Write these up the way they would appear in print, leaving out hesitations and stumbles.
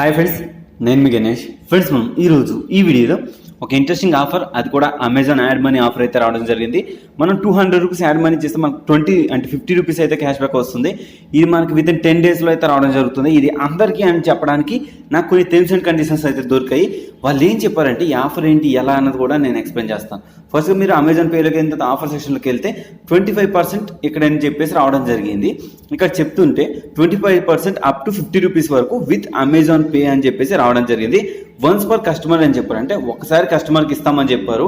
Hi friends, నేను మీ Ganesh. Friends, మనం ఈరోజు ఈ వీడియోలో ఒక ఇంట్రెస్టింగ్ ఆఫర్, అది కూడా అమెజాన్ యాడ్ మనీ ఆఫర్ అయితే రావడం జరిగింది. మనం 200 రూపీస్ యాడ్ మనీ చేస్తే మనకు 50 రూపీస్ అయితే క్యాష్ బ్యాక్ వస్తుంది. ఇది మనకి విత్ ఇన్ 10 డేస్లో అయితే రావడం జరుగుతుంది. ఇది అందరికీ అని చెప్పడానికి నాకు కొన్ని టర్మ్స్ అండ్ కండిషన్స్ అయితే దొరికాయి. వాళ్ళు ఏం చెప్పారంటే ఈ ఆఫర్ ఏంటి, ఎలా అన్నది కూడా నేను ఎక్స్ప్లెయిన్ చేస్తాను. ఫస్ట్ మీరు అమెజాన్ పేలోకి వెళ్ళిన తర్వాత ఆఫర్ సెక్షన్లోకి వెళ్తే 25% ఇక్కడ అని చెప్పేసి రావడం జరిగింది. ఇక్కడ చెప్తుంటే 25% అప్ టు 50 రూపీస్ వరకు విత్ అమెజాన్ పే అని చెప్పేసి రావడం జరిగింది. వన్స్ పర్ కస్టమర్ అని చెప్పారు, అంటే ఒకసారి కస్టమర్కి ఇస్తామని చెప్పారు.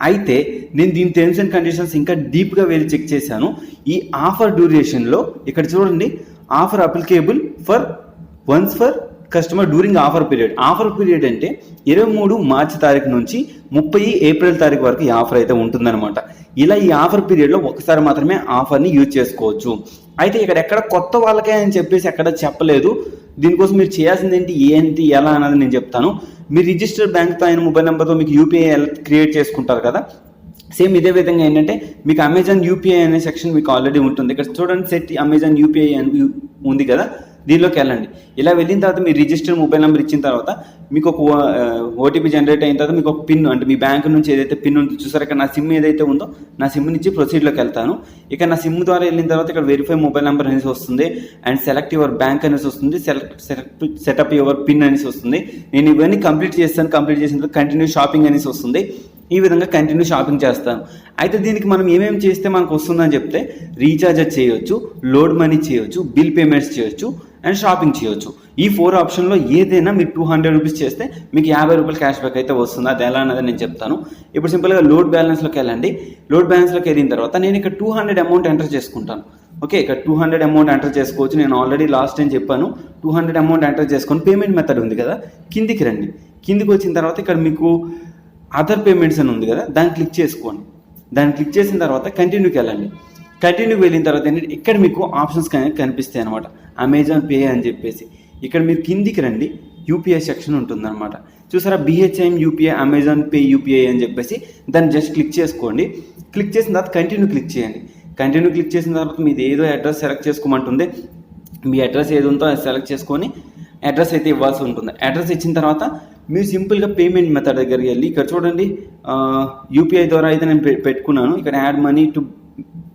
అయితే నేను దీని టర్మ్స్ అండ్ కండిషన్స్ ఇంకా డీప్గా వెళ్ళి చెక్ చేశాను. ఈ ఆఫర్ డ్యూరేషన్లో ఇక్కడ చూడండి, offer applicable for once for customer during offer period. Offer period అంటే 23 మార్చి తారీఖు నుంచి 30 ఏప్రిల్ తారీఖు వరకు ఈ ఆఫర్ అయితే ఉంటుందన్నమాట. ఇలా ఈ ఆఫర్ పీరియడ్లో ఒకసారి మాత్రమే ఆఫర్ని యూజ్ చేసుకోవచ్చు. అయితే ఇక్కడ ఎక్కడ కొత్త వాళ్ళకే అని చెప్పేసి ఎక్కడ చెప్పలేదు. దీనికోసం మీరు చేయాల్సింది ఏంటి ఎలా అన్నది నేను చెప్తాను. మీరు రిజిస్టర్డ్ బ్యాంక్తో అయిన మొబైల్ నెంబర్తో మీకు యూపీఐ క్రియేట్ చేసుకుంటారు కదా, సేమ్ ఇదే విధంగా ఏంటంటే మీకు అమెజాన్ యూపీఐ అనే సెక్షన్ మీకు ఆల్రెడీ ఉంటుంది. ఇక్కడ చూడండి, సెట్ అమెజాన్ యూపీఐ అని ఉంది కదా, దీనిలోకి వెళ్ళండి. ఇలా వెళ్ళిన తర్వాత మీ రిజిస్టర్డ్ మొబైల్ నెంబర్ ఇచ్చిన తర్వాత మీకు ఒక ఓటీపీ జనరేట్ అయిన తర్వాత మీకు ఒక పిన్, అంటే మీ బ్యాంక్ నుంచి ఏదైతే పిన్ ఉందో చూసారు, ఇక్కడ నా సిమ్ ఏదైతే ఉందో నా సిమ్ నుంచి ప్రొసీడ్లోకి వెళ్తాను. ఇక నా సిమ్ ద్వారా వెళ్ళిన తర్వాత ఇక్కడ వెరిఫై మొబైల్ నెంబర్ అనేసి వస్తుంది, అండ్ సెలెక్ట్ యువర్ బ్యాంక్ అనేసి వస్తుంది, సెటప్ యువర్ పిన్ అనేసి వస్తుంది. నేను ఇవన్నీ కంప్లీట్ చేస్తాను. కంప్లీట్ చేసిన తర్వాత కంటిన్యూ షాపింగ్ అనేసి వస్తుంది. ఈ విధంగా కంటిన్యూ షాపింగ్ చేస్తాను. అయితే దీనికి మనం ఏమేమి చేస్తే మనకు వస్తుందని చెప్తే, రీఛార్జ్ చేయొచ్చు, లోడ్ మనీ చేయొచ్చు, బిల్ పేమెంట్స్ చేయొచ్చు, అండ్ షాపింగ్ చేయొచ్చు. ఈ 4 ఆప్షన్లో ఏదైనా మీరు 200 రూపీస్ చేస్తే మీకు 50 రూపాయలు క్యాష్ బ్యాక్ అయితే వస్తుంది. అది ఎలా అన్నది నేను చెప్తాను. ఇప్పుడు సింపుల్గా లోడ్ బ్యాలెన్స్లోకి వెళ్ళండి. లోడ్ బ్యాలెన్స్లోకి వెళ్ళిన తర్వాత నేను ఇక్కడ 200 అమౌంట్ ఎంటర్ చేసుకుంటాను. ఓకే, ఇక్కడ 200 అమౌంట్ ఎంటర్ చేసుకోవచ్చు. నేను ఆల్రెడీ లాస్ట్ టైం చెప్పాను, 200 అమౌంట్ ఎంటర్ చేసుకొని పేమెంట్ మెథడ్ ఉంది కదా, కిందికి రండి. కిందికి వచ్చిన తర్వాత ఇక్కడ మీకు అదర్ పేమెంట్స్ అని ఉంది కదా, దాన్ని క్లిక్ చేసుకోండి. దాన్ని క్లిక్ చేసిన తర్వాత కంటిన్యూకి వెళ్ళండి. కంటిన్యూకి వెళ్ళిన తర్వాత ఏంటంటే ఇక్కడ మీకు ఆప్షన్స్ కనిపిస్తాయి అనమాట, అమెజాన్ పే అని చెప్పేసి. ఇక్కడ మీరు కిందికి రండి, యూపీఐ సెక్షన్ ఉంటుందన్నమాట. చూసారా, BHIM UPI, Amazon pay UPI అని చెప్పేసి దాన్ని జస్ట్ క్లిక్ చేసుకోండి. క్లిక్ చేసిన తర్వాత కంటిన్యూ క్లిక్ చేయండి. కంటిన్యూ క్లిక్ చేసిన తర్వాత మీది ఏదో అడ్రస్ సెలెక్ట్ చేసుకోమంటుంది. మీ అడ్రస్ ఏది ఉందో అది సెలెక్ట్ చేసుకొని అడ్రస్ అయితే ఇవ్వాల్సి ఉంటుంది. అడ్రస్ ఇచ్చిన తర్వాత మీరు సింపుల్గా పేమెంట్ మెథడ్ దగ్గరికి వెళ్ళి ఇక్కడ చూడండి, యూపీఐ ద్వారా అయితే నేను పెట్టుకున్నాను. ఇక్కడ యాడ్ మనీ టు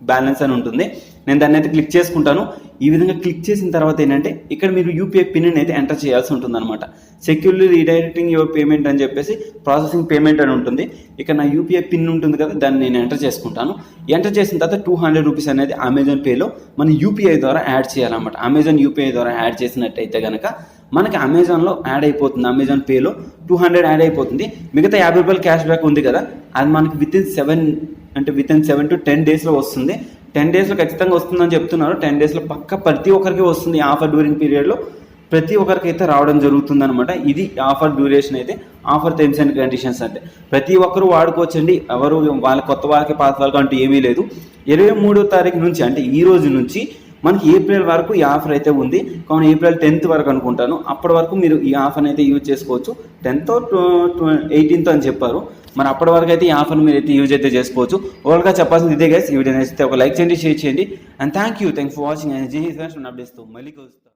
బ్యాలెన్స్ అని ఉంటుంది. నేను దాన్ని అయితే క్లిక్ చేసుకుంటాను. ఈ విధంగా క్లిక్ చేసిన తర్వాత ఏంటంటే ఇక్కడ మీరు యూపీఐ పిన్ అయితే ఎంటర్ చేయాల్సి ఉంటుంది అనమాట. సెక్యూర్లీ రీడైరెక్టింగ్ యువర్ పేమెంట్ అని చెప్పేసి ప్రాసెసింగ్ పేమెంట్ అని ఉంటుంది. ఇక్కడ నా యూపీఐ పిన్ ఉంటుంది కదా, దాన్ని నేను ఎంటర్ చేసుకుంటాను. ఎంటర్ చేసిన తర్వాత 200 రూపీస్ అనేది అమెజాన్ పేలో మన యూపీఐ ద్వారా యాడ్ చేయాలన్నమాట. అమెజాన్ యూపీఐ ద్వారా యాడ్ చేసినట్టయితే కనుక మనకి అమెజాన్లో యాడ్ అయిపోతుంది. అమెజాన్ పేలో 200 యాడ్ అయిపోతుంది. మిగతా 50 రూపాయలు క్యాష్ బ్యాక్ ఉంది కదా, అది మనకి విత్ ఇన్ 7 to 10 డేస్లో వస్తుంది. 10 డేస్లో ఖచ్చితంగా వస్తుందని చెప్తున్నారు. 10 డేస్లో పక్క ప్రతి ఒక్కరికి వస్తుంది. ఆఫర్ డ్యూరింగ్ పీరియడ్లో ప్రతి ఒక్కరికి అయితే రావడం జరుగుతుంది అనమాట. ఇది ఆఫర్ డ్యూరేషన్ అయితే, ఆఫర్ టర్మ్స్ అండ్ కండిషన్స్ అంటే ప్రతి ఒక్కరు వాడుకోవచ్చండి. ఎవరు వాళ్ళ కొత్త వాళ్ళకి పాత వాళ్ళకి అంటూ ఏమీ లేదు. 23వ తారీఖు నుంచి, అంటే ఈ రోజు నుంచి మనకి ఏప్రిల్ వరకు ఈ ఆఫర్ అయితే ఉంది. కావున ఏప్రిల్ 10th వరకు అనుకుంటాను. అప్పటి వరకు మీరు ఈ ఆఫర్ని అయితే యూజ్ చేసుకోవచ్చు. 10th or 18th అని చెప్పారు. మరి అప్పటి వరకు అయితే ఈ ఆఫర్ మీరు అయితే యూజ్ అయితే చేసుకోవచ్చు. ఓవర్గా చెప్పాల్సింది ఇదే గైస్. ఈ వీడియో నచ్చితే ఒక లైక్ చేయండి, షేర్ చేయండి. And thank you for watching. And జై హింద్ ఫ్రెండ్స్, అప్డేట్స్తో మళ్ళీ కలుస్తాను.